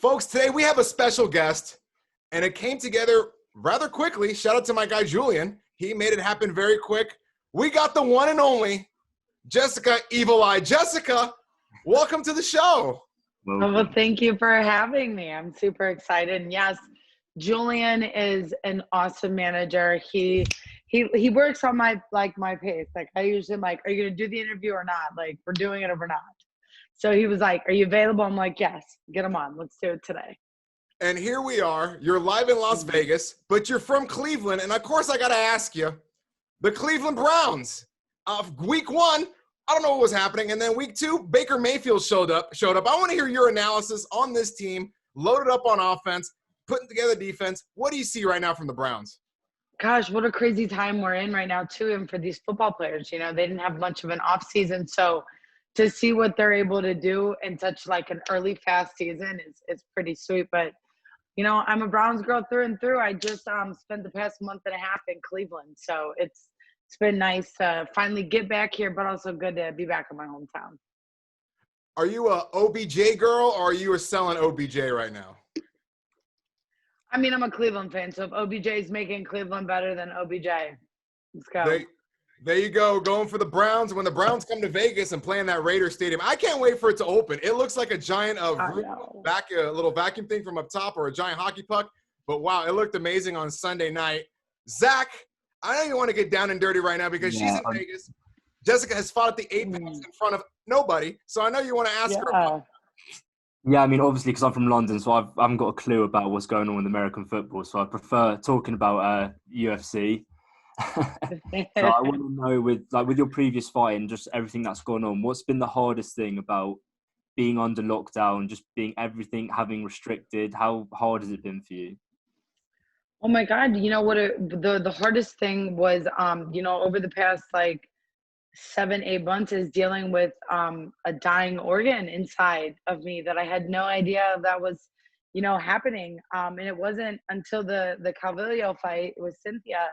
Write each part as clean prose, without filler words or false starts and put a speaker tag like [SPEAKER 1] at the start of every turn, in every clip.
[SPEAKER 1] Folks, today we have a special guest, and it came together rather quickly. Shout out to my guy, Julian. He made it happen very quick. We got the one and only Jessica Evil Eye. Jessica, welcome to the show.
[SPEAKER 2] Well, thank you for having me. I'm super excited. And yes, Julian is an awesome manager. He works on my pace. Like I usually am like, are you gonna do the interview or not? Like we're doing it or we're not. So he was like, are you available? I'm like, yes, get him on. Let's do it today.
[SPEAKER 1] And here we are. You're live in Las Vegas, but you're from Cleveland. And of course, I got to ask you, the Cleveland Browns. Week 1, I don't know what was happening. And then week 2, Baker Mayfield showed up. I want to hear your analysis on this team, loaded up on offense, putting together defense. What do you see right now from the Browns?
[SPEAKER 2] Gosh, what a crazy time we're in right now, too. And for these football players, you know, they didn't have much of an off season. So to see what they're able to do in such like an early, fast season is pretty sweet. But, you know, I'm a Browns girl through and through. I just spent the past month and a half in Cleveland. So it's been nice to finally get back here, but also good to be back in my hometown.
[SPEAKER 1] Are you a OBJ girl or are you selling OBJ right now?
[SPEAKER 2] I mean, I'm a Cleveland fan, so if OBJ is making Cleveland better than OBJ, let's go.
[SPEAKER 1] There you go, going for the Browns. When the Browns come to Vegas and play in that Raiders stadium, I can't wait for it to open. It looks like a giant a little vacuum thing from up top or a giant hockey puck. But, wow, it looked amazing on Sunday night. Zach, I know you want to get down and dirty right now because she's in Vegas. Jessica has fought at the 8 pounds in front of nobody, so I know you want to ask her about it.
[SPEAKER 3] Yeah, I mean, obviously, because I'm from London, so I haven't got a clue about what's going on with American football. So I prefer talking about UFC. So I want to know, with your previous fight and just everything that's gone on, what's been the hardest thing about being under lockdown, just being everything having restricted? How hard has it been for you?
[SPEAKER 2] Oh my God! You know what? The hardest thing was, you know, over the past like 7-8 months is dealing with a dying organ inside of me that I had no idea that was, you know, happening. And it wasn't until the Calvillo fight with Cynthia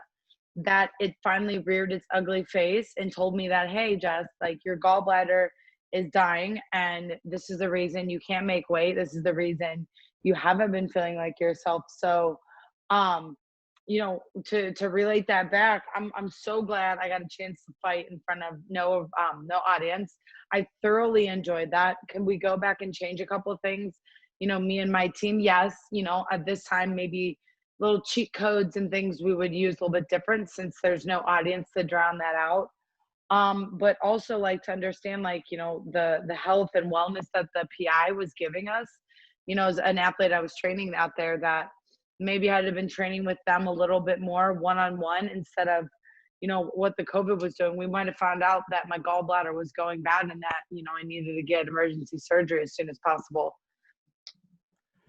[SPEAKER 2] that it finally reared its ugly face and told me that, hey, Jess, like your gallbladder is dying and this is the reason you can't make weight. This is the reason you haven't been feeling like yourself. So, you know, to relate that back, I'm so glad I got a chance to fight in front of no audience. I thoroughly enjoyed that. Can we go back and change a couple of things? You know, me and my team, yes, you know, at this time, maybe little cheat codes and things we would use a little bit different since there's no audience to drown that out. But also like to understand, like, you know, the health and wellness that the PI was giving us, you know, as an athlete I was training out there, that maybe I'd have been training with them a little bit more one-on-one instead of, you know, what the COVID was doing. We might have found out that my gallbladder was going bad and that, you know, I needed to get emergency surgery as soon as possible.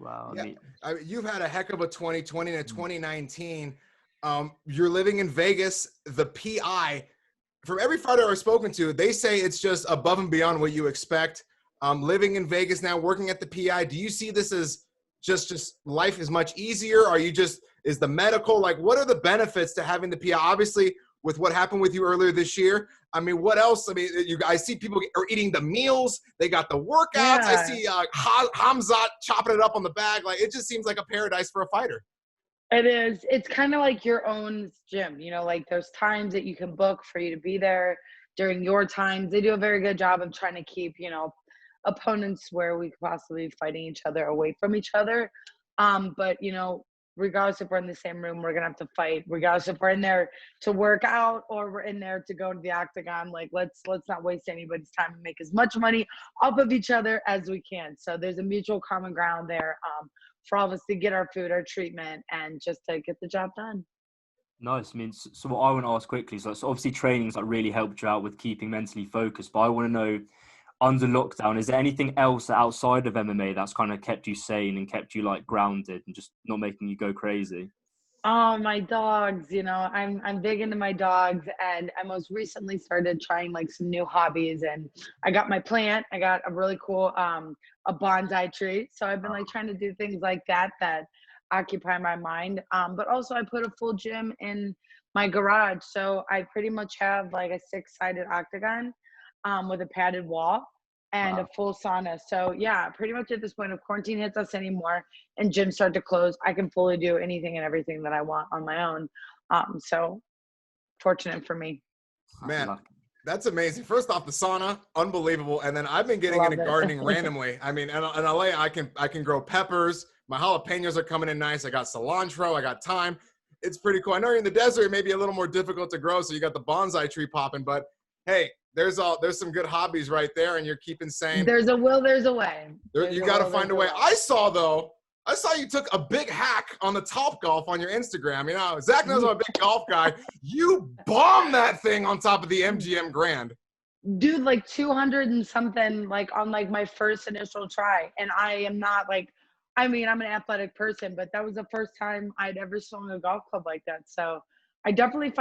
[SPEAKER 3] Wow.
[SPEAKER 1] I mean, you've had a heck of a 2020 and a 2019. You're living in Vegas. The PI, from every fighter I've spoken to, they say it's just above and beyond what you expect. Living in Vegas now, working at the PI, do you see this as just life is much easier? Are you is the medical, like, what are the benefits to having the PI? Obviously, with what happened with you earlier this year, I mean, what else? I mean, I see people are eating the meals. They got the workouts. Yeah. I see Hamzat chopping it up on the bag. Like, it just seems like a paradise for a fighter.
[SPEAKER 2] It is. It's kind of like your own gym, you know, like there's times that you can book for you to be there during your times. They do a very good job of trying to keep, you know, opponents where we could possibly be fighting each other away from each other. But, you know, regardless if we're in the same room, we're going to have to fight. Regardless if we're in there to work out or we're in there to go to the octagon, like let's not waste anybody's time and make as much money off of each other as we can. So there's a mutual common ground there for all of us to get our food, our treatment, and just to get the job done.
[SPEAKER 3] Nice. I mean, so what I want to ask quickly, so obviously training's like really helped you out with keeping mentally focused, but I want to know, under lockdown, is there anything else outside of MMA that's kind of kept you sane and kept you like grounded and just not making you go crazy?
[SPEAKER 2] Oh, my dogs, you know, I'm big into my dogs, and I most recently started trying like some new hobbies, and I got my plant. I got a really cool a bonsai tree. So I've been like trying to do things like that occupy my mind. But also I put a full gym in my garage. So I pretty much have like a 6-sided octagon with a padded wall. and a full sauna. So yeah, pretty much at this point, if quarantine hits us anymore and gyms start to close, I can fully do anything and everything that I want on my own. So fortunate for me.
[SPEAKER 1] Man, that's amazing. First off, the sauna, unbelievable. And then I've been getting into gardening randomly. I mean, in LA, I can grow peppers. My jalapenos are coming in nice. I got cilantro. I got thyme. It's pretty cool. I know you're in the desert, it may be a little more difficult to grow, so you got the bonsai tree popping. But hey, there's some good hobbies right there, and you're keeping sane.
[SPEAKER 2] There's a will, there's a way.
[SPEAKER 1] You got to find a way. I saw you took a big hack on the Top Golf on your Instagram. You know, Zach knows I'm a big golf guy. You bombed that thing on top of the MGM Grand.
[SPEAKER 2] Dude, like 200 and something, like on like my first initial try. And I am not like, I mean, I'm an athletic person, but that was the first time I'd ever swung a golf club like that. So I definitely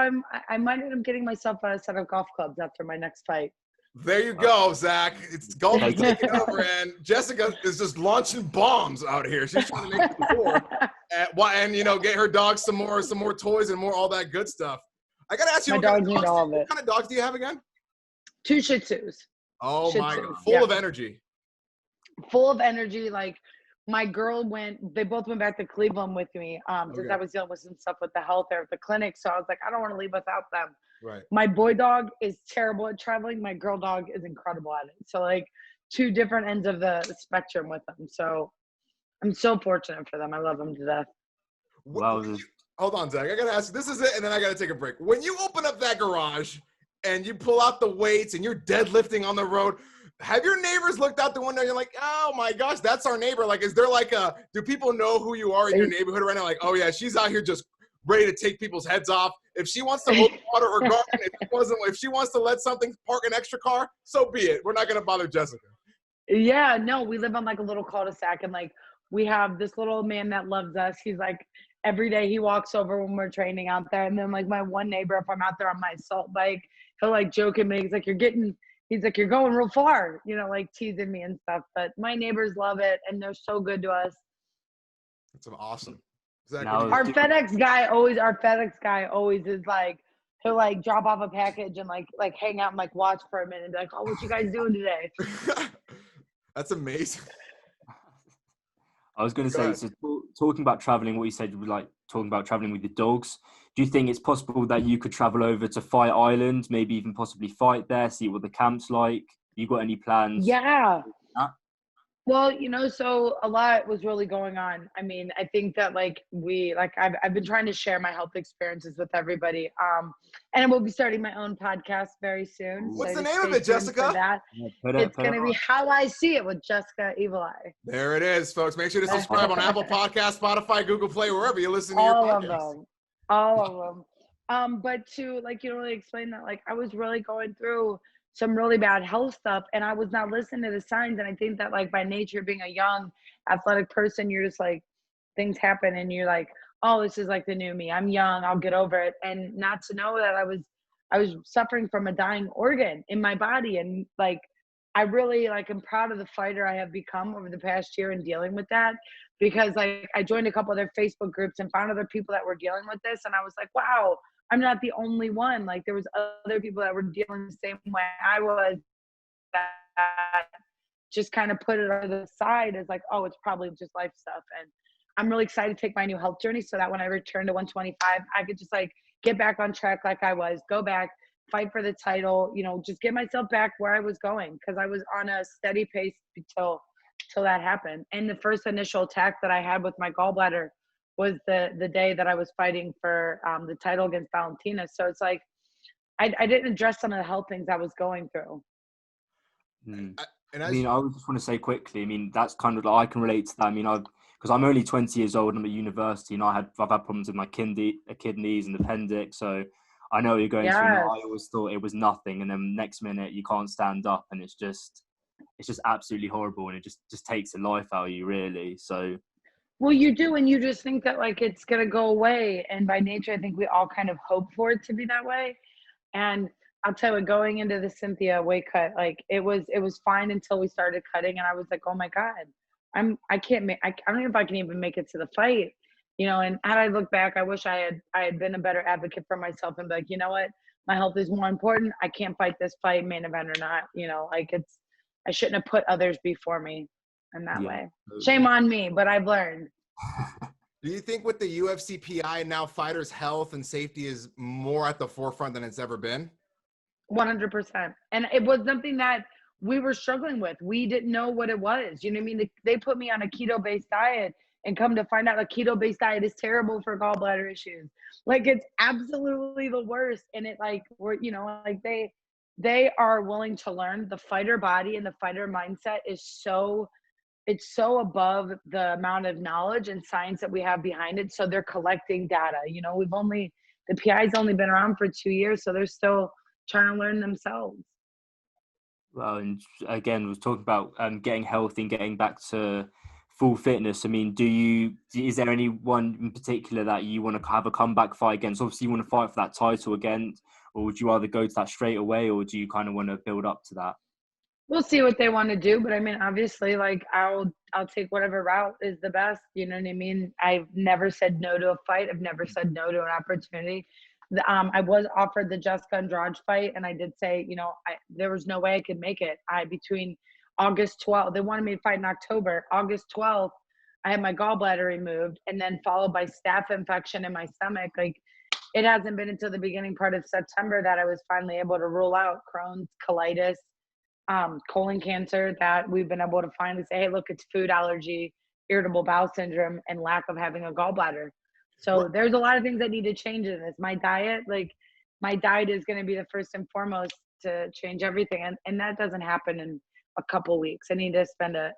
[SPEAKER 2] I might end up getting myself a set of golf clubs after my next fight.
[SPEAKER 1] There you go, Zach. It's golf taking over, and Jessica is just launching bombs out here. She's trying to make it before, and you know, get her dog some more toys and more all that good stuff. I gotta ask you, what kind of dogs do you have again? 2
[SPEAKER 2] Shih Tzus.
[SPEAKER 1] Oh my God, full of energy.
[SPEAKER 2] Full of energy. Like my girl they both went back to Cleveland with me since I was dealing with some stuff with the health there at the clinic. So I was like, I don't want to leave without them.
[SPEAKER 1] Right.
[SPEAKER 2] My boy dog is terrible at traveling. My girl dog is incredible at it. So like 2 different ends of the spectrum with them. So I'm so fortunate for them. I love them to death.
[SPEAKER 1] Wow. Hold on, Zach. I got to ask you, this is it, and then I got to take a break. When you open up that garage and you pull out the weights and you're deadlifting on the road, have your neighbors looked out the window and you're like, oh my gosh, that's our neighbor? Like, is there do people know who you are in your neighborhood right now? Like, oh yeah, she's out here just ready to take people's heads off. If she wants to water her garden, if she wants to let something park an extra car, so be it. We're not going to bother Jessica.
[SPEAKER 2] Yeah, no, we live on like a little cul-de-sac, and like we have this little man that loves us. He's like, every day he walks over when we're training out there. And then like my one neighbor, if I'm out there on my assault bike, he'll like joke at me. He's like, you're going real far, you know, like teasing me and stuff. But my neighbors love it, and they're so good to us.
[SPEAKER 1] That's awesome. Exactly.
[SPEAKER 2] Our FedEx guy always is like, he'll like drop off a package and like hang out and like watch for a minute and be like, oh, what you guys doing today?
[SPEAKER 1] That's amazing.
[SPEAKER 3] I was going to say, so talking about traveling, what you said, you were like talking about traveling with the dogs. Do you think it's possible that you could travel over to Fight Island, maybe even possibly fight there, see what the camp's like? You got any plans?
[SPEAKER 2] Yeah. Well, you know, so a lot was really going on. I mean, I think that I've been trying to share my health experiences with everybody. And we'll be starting my own podcast very soon.
[SPEAKER 1] What's the name of it, Jessica?
[SPEAKER 2] It's going to be How I See It with Jessica Evil Eye.
[SPEAKER 1] There it is, folks. Make sure to subscribe on Apple Podcasts, Spotify, Google Play, wherever you listen to your podcast.
[SPEAKER 2] All of them. But to really explain that, like, I was really going through some really bad health stuff, and I was not listening to the signs. And I think that, like, by nature, being a young athletic person, you're just like, things happen and you're like, oh, this is like the new me. I'm young, I'll get over it. And not to know that I was suffering from a dying organ in my body. And like, I really am proud of the fighter I have become over the past year in dealing with that, because like I joined a couple of their Facebook groups and found other people that were dealing with this. And I was like, wow, I'm not the only one. Like, there was other people that were dealing the same way I was, that just kind of put it on the side as like, oh, it's probably just life stuff. And I'm really excited to take my new health journey so that when I return to 125, I could just like get back on track like I was, go back, fight for the title, you know, just get myself back where I was going, because I was on a steady pace till that happened. And the first initial attack that I had with my gallbladder was the day that I was fighting for the title against Valentina. So it's like I didn't address some of the health things I was going through.
[SPEAKER 3] I just want to say quickly, I mean, that's kind of like, I can relate to that. I mean, because I'm only 20 years old and I'm at university, and I've had problems with my kidneys and appendix. So I know what you're going through. I always thought it was nothing, and then next minute you can't stand up, and it's just absolutely horrible, and it just takes the life out of you, really. So.
[SPEAKER 2] Well, you do, and you just think that like it's gonna go away, and by nature, I think we all kind of hope for it to be that way. And I'll tell you, going into the Cynthia weight cut, like it was fine until we started cutting, and I was like, oh my God, I don't know if I can even make it to the fight, you know. And had I looked back, I wish I had been a better advocate for myself and be like, you know what, my health is more important. I can't fight this fight, main event or not, you know, like I shouldn't have put others before me in that
[SPEAKER 3] Yeah.
[SPEAKER 2] way. Shame on me, but I've learned.
[SPEAKER 1] Do you think with the UFC PI now, fighters' health and safety is more at the forefront than it's ever been?
[SPEAKER 2] 100%. And it was something that we were struggling with. We didn't know what it was. You know what I mean? They put me on a keto-based diet, and come to find out a keto-based diet is terrible for gallbladder issues. Like, it's absolutely the worst. And it like, we're, you know, like they are willing to learn. The fighter body and the fighter mindset is so, it's so above the amount of knowledge and science that we have behind it. So they're collecting data. You know, the PI's only been around for 2 years, so they're still trying to learn themselves.
[SPEAKER 3] Well, and again, we're talking about getting healthy and getting back to full fitness. I mean, is there anyone in particular that you want to have a comeback fight against? Obviously, you want to fight for that title again, or would you rather go to that straight away, or do you kind of want to build up to that?
[SPEAKER 2] We'll see what they want to do, but I mean, obviously, like I'll take whatever route is the best. You know what I mean? I've never said no to a fight. I've never said no to an opportunity. I was offered the Jessica Andrade fight, and I did say, you know, there was no way I could make it. Between August 12th, they wanted me to fight in October. August 12th, I had my gallbladder removed, and then followed by staph infection in my stomach. Like, it hasn't been until the beginning part of September that I was finally able to rule out Crohn's, colitis, colon cancer, that we've been able to finally say, hey, look, it's food allergy, irritable bowel syndrome, and lack of having a gallbladder. So there's a lot of things that need to change in this. My diet is going to be the first and foremost to change everything. And that doesn't happen in a couple weeks. I need to spend a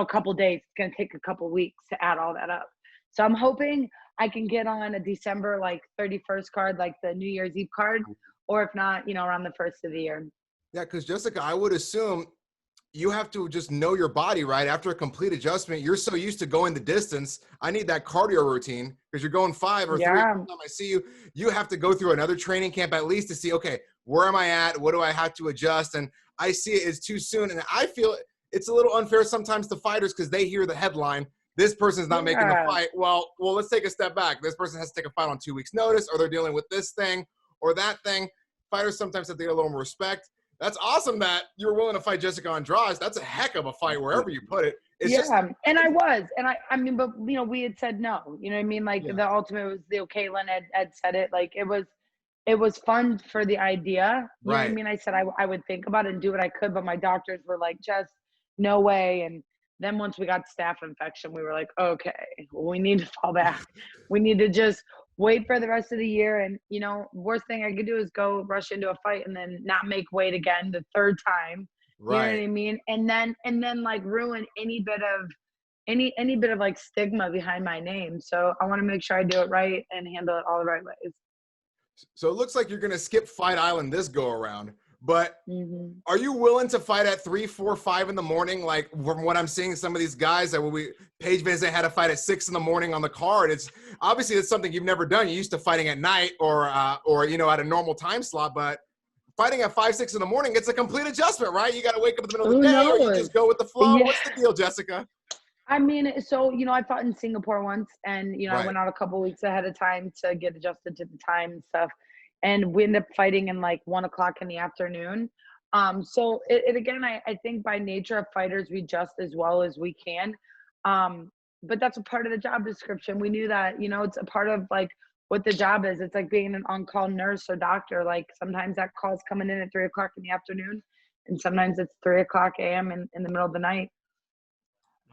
[SPEAKER 2] couple days. It's going to take a couple weeks to add all that up. So I'm hoping I can get on a December 31st card, like the New Year's Eve card, or if not, you know, around the first of the year.
[SPEAKER 1] Yeah, because Jessica, I would assume you have to just know your body, right? After a complete adjustment, you're so used to going the distance. I need that cardio routine because you're going 5 or 3 every time I see you. You have to go through another training camp at least to see, okay, where am I at? What do I have to adjust? And I see it as too soon. And I feel it's a little unfair sometimes to fighters because they hear the headline, this person's not making the fight. Well, let's take a step back. This person has to take a fight on 2 weeks notice, or they're dealing with this thing or that thing. Fighters sometimes have to get a little more respect. That's awesome that you're willing to fight Jessica Andrade. That's a heck of a fight wherever you put it.
[SPEAKER 2] And I was. And I mean, but, you know, we had said no. You know what I mean? The ultimate was Caitlin had said it. Like, it was fun for the idea. You know what I mean? I said I would think about it and do what I could, but my doctors were like, just no way. And then once we got staph infection, we were like, okay, we need to fall back. We need to just wait for the rest of the year. And, you know, worst thing I could do is go rush into a fight and then not make weight again the third time. You know what I mean? And then like ruin any bit of like stigma behind my name. So I want to make sure I do it right and handle it all the right ways.
[SPEAKER 1] So it looks like you're going to skip Fight Island this go around. But are you willing to fight at 3, 4, 5 in the morning? Like, from what I'm seeing, some of these guys that Paige Van Zandt had to fight at 6 in the morning on the card. It's obviously it's something you've never done. You're used to fighting at night or you know, at a normal time slot. But fighting at 5, 6 in the morning, it's a complete adjustment, right? You got to wake up in the middle of the day, or you just go with the flow. Yeah. What's the deal, Jessica?
[SPEAKER 2] I mean, so, you know, I fought in Singapore once, and, you know, I went out a couple weeks ahead of time to get adjusted to the time and stuff. And we ended up fighting in like 1 o'clock in the afternoon. So it again, I think by nature of fighters, we adjust as well as we can. But that's a part of the job description. We knew that, you know, it's a part of like what the job is. It's like being an on-call nurse or doctor. Like, sometimes that call's coming in at 3 o'clock in the afternoon, and sometimes it's 3 o'clock a.m. in the middle of the night.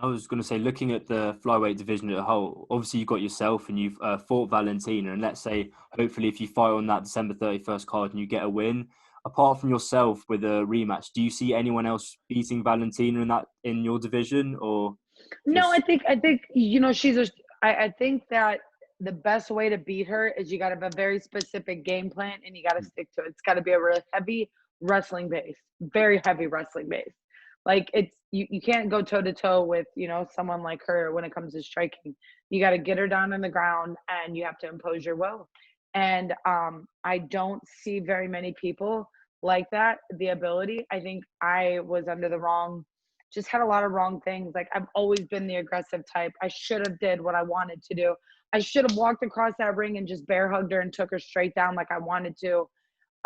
[SPEAKER 3] I was going to say, looking at the flyweight division as a whole, obviously you've got yourself and you've fought Valentina. And let's say, hopefully, if you fight on that December 31st card and you get a win, apart from yourself with a rematch, do you see anyone else beating Valentina in your division? Or
[SPEAKER 2] no, I think you know, I think that the best way to beat her is you got to have a very specific game plan and you got to stick to it. It's got to be a really heavy wrestling base, very heavy wrestling base. Like, it's you can't go toe to toe with, you know, someone like her when it comes to striking. You got to get her down on the ground and you have to impose your will. And I don't see very many people like that, the ability. I think I was under just had a lot of wrong things. Like, I've always been the aggressive type. I should have did what I wanted to do. I should have walked across that ring and just bear hugged her and took her straight down like I wanted to.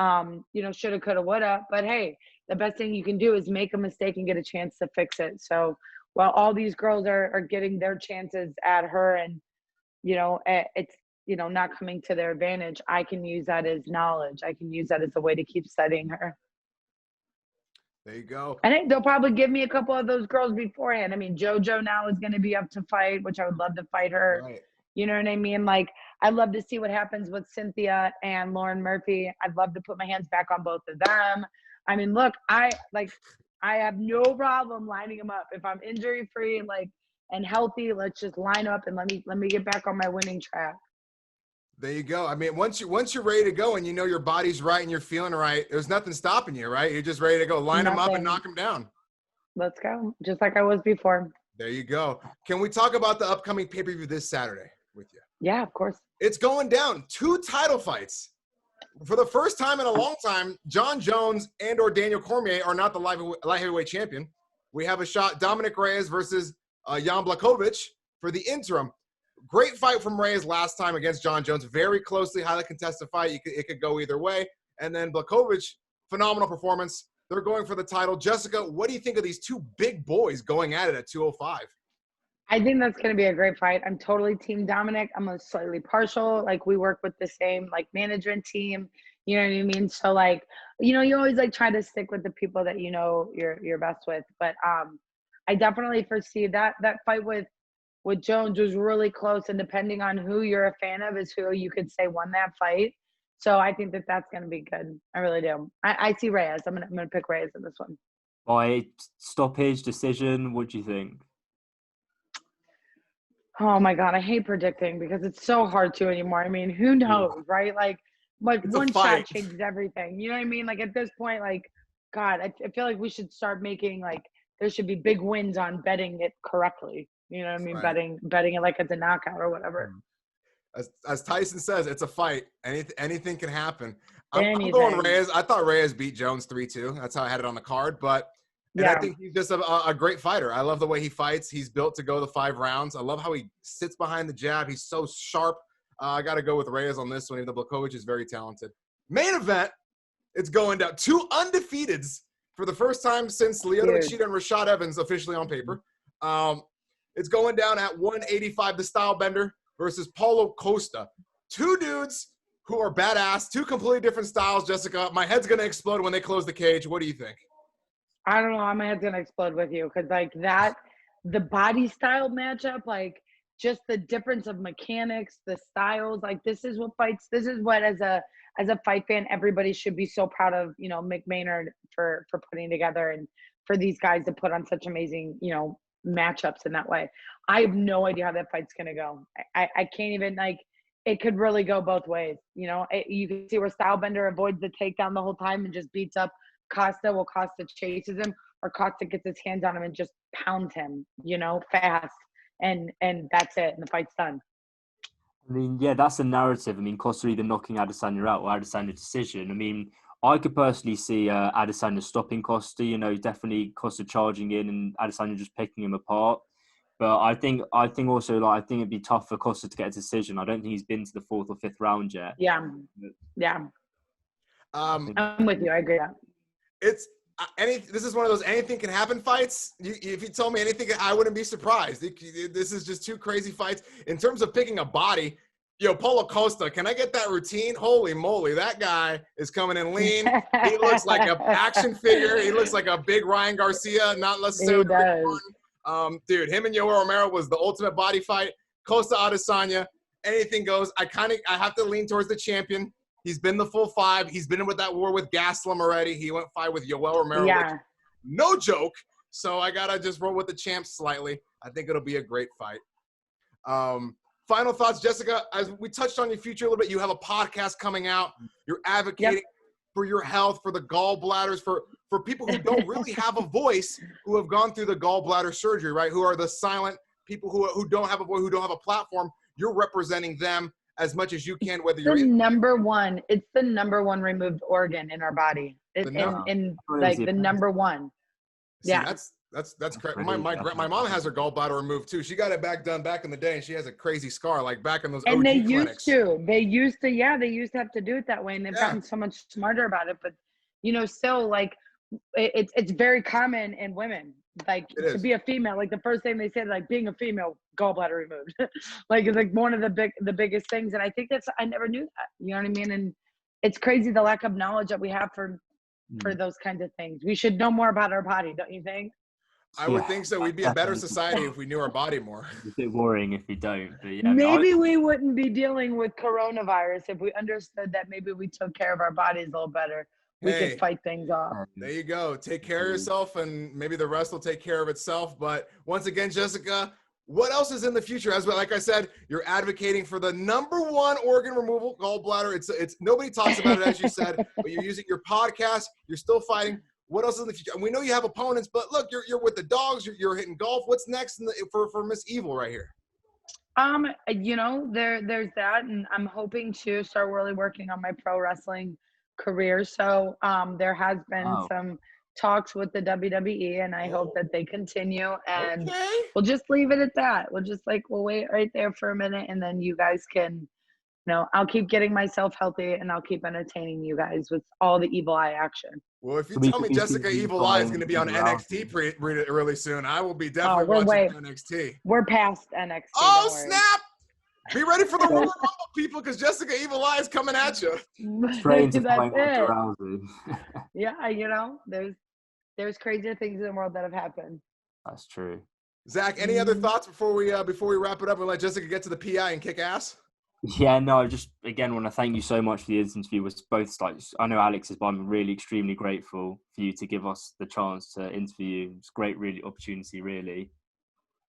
[SPEAKER 2] Shoulda, coulda, woulda. But hey, the best thing you can do is make a mistake and get a chance to fix it. So while all these girls are getting their chances at her and, it's, not coming to their advantage, I can use that as knowledge. I can use that as a way to keep studying her.
[SPEAKER 1] There you go.
[SPEAKER 2] And they'll probably give me a couple of those girls beforehand. I mean, JoJo now is going to be up to fight, which I would love to fight her.
[SPEAKER 1] Right.
[SPEAKER 2] You know what I mean? Like, I'd love to see what happens with Cynthia and Lauren Murphy. I'd love to put my hands back on both of them. I mean, look, I have no problem lining them up. If I'm injury free, and healthy, let's just line up and let me get back on my winning track.
[SPEAKER 1] There you go. I mean, once you're ready to go and your body's right and you're feeling right, there's nothing stopping you, right? You're just ready to go. Line them up and knock them down.
[SPEAKER 2] Let's go. Just like I was before.
[SPEAKER 1] There you go. Can we talk about the upcoming pay-per-view this Saturday with you?
[SPEAKER 2] Yeah, of course.
[SPEAKER 1] It's going down. 2 title fights. For the first time in a long time, John Jones and/or Daniel Cormier are not the light heavyweight champion. We have a shot, Dominic Reyes versus Jan Blachowicz for the interim. Great fight from Reyes last time against John Jones. Very closely, highly contested fight. It could go either way. And then Blachowicz, phenomenal performance. They're going for the title. Jessica, what do you think of these 2 big boys going at it at 205?
[SPEAKER 2] I think that's going to be a great fight. I'm totally team Dominic. I'm slightly partial. We work with the same management team. You know what I mean? So you always try to stick with the people that you're best with. But I definitely foresee that fight with Jones was really close, and depending on who you're a fan of is who you could say won that fight. So I think that that's going to be good. I really do. I see Reyes. I'm gonna pick Reyes in this one.
[SPEAKER 3] By stoppage decision, what do you think?
[SPEAKER 2] Oh my God, I hate predicting because it's so hard to anymore. I mean, who knows, right? One shot changes everything. You know what I mean? At this point, God, I feel like we should start making there should be big wins on betting it correctly. You know what I mean? Right. Betting it like it's a knockout or whatever.
[SPEAKER 1] As Tyson says, it's a fight. Anything can happen. I'm going Reyes. I thought Reyes beat Jones 3-2. That's how I had it on the card. But I think he's just a great fighter. I love the way he fights. He's built to go the 5 rounds. I love how he sits behind the jab. He's so sharp. I got to go with Reyes on this one. Even though Blachowicz is very talented. Main event. It's going down. 2 undefeateds for the first time since Lyoto Machida and Rashad Evans officially on paper. It's going down at 185, the style bender versus Paulo Costa. 2 dudes who are badass, 2 completely different styles. Jessica, my head's going to explode when they close the cage. What do you think?
[SPEAKER 2] I don't know. My head's going to explode with you because the body style matchup, just the difference of mechanics, the styles, this is what as a fight fan, everybody should be so proud of, Mick Maynard for putting together and for these guys to put on such amazing, matchups in that way. I have no idea how that fight's going to go. I can't even it could really go both ways. You can see where Stylebender avoids the takedown the whole time and just beats up Costa while Costa chases him, or Costa gets his hands on him and just pounds him, fast. And that's it. And the fight's done.
[SPEAKER 3] I mean, yeah, that's a narrative. I mean, Costa either knocking Adesanya out or Adesanya decision. I mean, I could personally see Adesanya stopping Costa, definitely Costa charging in and Adesanya just picking him apart. But I think also, I think it'd be tough for Costa to get a decision. I don't think he's been to the 4th or 5th round yet.
[SPEAKER 2] Yeah. I'm with you. I agree with that.
[SPEAKER 1] This is one of those anything can happen fights. If you told me anything, I wouldn't be surprised. This is just 2 crazy fights. In terms of picking a body, Paulo Costa, can I get that routine? Holy moly, that guy is coming in lean. He looks like an action figure. He looks like a big Ryan Garcia, not necessarily.
[SPEAKER 2] He does.
[SPEAKER 1] Dude, him and Yoel Romero was the ultimate body fight. Costa Adesanya, anything goes. I have to lean towards the champion. He's been the full 5. He's been in with that war with Gaslam already. He went 5 with Yoel Romero.
[SPEAKER 2] Yeah.
[SPEAKER 1] No joke. So I got to just roll with the champs slightly. I think it'll be a great fight. Final thoughts, Jessica, as we touched on your future a little bit, you have a podcast coming out. You're advocating for your health, for the gallbladders, for people who don't really have a voice, who have gone through the gallbladder surgery, right? Who are the silent people who don't have a voice, who don't have a platform. You're representing them as much as you can, whether you're
[SPEAKER 2] it's the number one removed organ in our body. The number one.
[SPEAKER 1] See,
[SPEAKER 2] Yeah.
[SPEAKER 1] that's correct.
[SPEAKER 3] Really,
[SPEAKER 1] My mom has her gallbladder removed too. She got it done back in the day, and she has a crazy scar like back in those
[SPEAKER 2] And
[SPEAKER 1] OG
[SPEAKER 2] they
[SPEAKER 1] clinics.
[SPEAKER 2] they used to have to do it that way, and they've gotten so much smarter about it. But still, like it's very common in women, like to be a female. Like the first thing they said, like being a female, gallbladder removed, like it's like one of the biggest things. And I think I never knew that. You know what I mean? And it's crazy the lack of knowledge that we have for those kinds of things. We should know more about our body, don't you think?
[SPEAKER 1] I would think so. We'd be a better society if we knew our body more.
[SPEAKER 3] It's a bit worrying if we don't. But yeah,
[SPEAKER 2] Maybe we wouldn't be dealing with coronavirus if we understood that maybe we took care of our bodies a little better. We could fight things off.
[SPEAKER 1] There you go. Take care of yourself, and maybe the rest will take care of itself. But once again, Jessica, what else is in the future? As well, like I said, you're advocating for the #1 organ removal, gallbladder. It's nobody talks about it, as you said, but you're using your podcast. You're still fighting. What else is in the future? And we know you have opponents, but look, you're with the dogs. You're hitting golf. What's next for Miss Evil right here?
[SPEAKER 2] There's that, and I'm hoping to start really working on my pro wrestling career. So there has been some talks with the WWE, and I hope that they continue. And we'll just leave it at that. We'll wait right there for a minute, and then you guys can. I'll keep getting myself healthy, and I'll keep entertaining you guys with all the evil eye action.
[SPEAKER 1] Well, if you tell me Jessica Evil Eye is going to be on NXT really soon, I will be definitely watching NXT.
[SPEAKER 2] We're past NXT.
[SPEAKER 1] Oh, snap! Be ready for the Royal Rumble, people, because Jessica Evil Eye is coming at you.
[SPEAKER 3] Straight into
[SPEAKER 2] Yeah, there's crazier things in the world that have happened.
[SPEAKER 3] That's true.
[SPEAKER 1] Zach, any other thoughts before we wrap it up and let Jessica get to the PI and kick ass?
[SPEAKER 3] Yeah, no, I just again want to thank you so much for the interview. Was both I know Alex is, but I'm really extremely grateful for you to give us the chance to interview you. It's a great, really opportunity, really.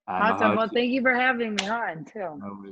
[SPEAKER 2] Awesome. Well, thank you for having me on too.
[SPEAKER 3] No worries.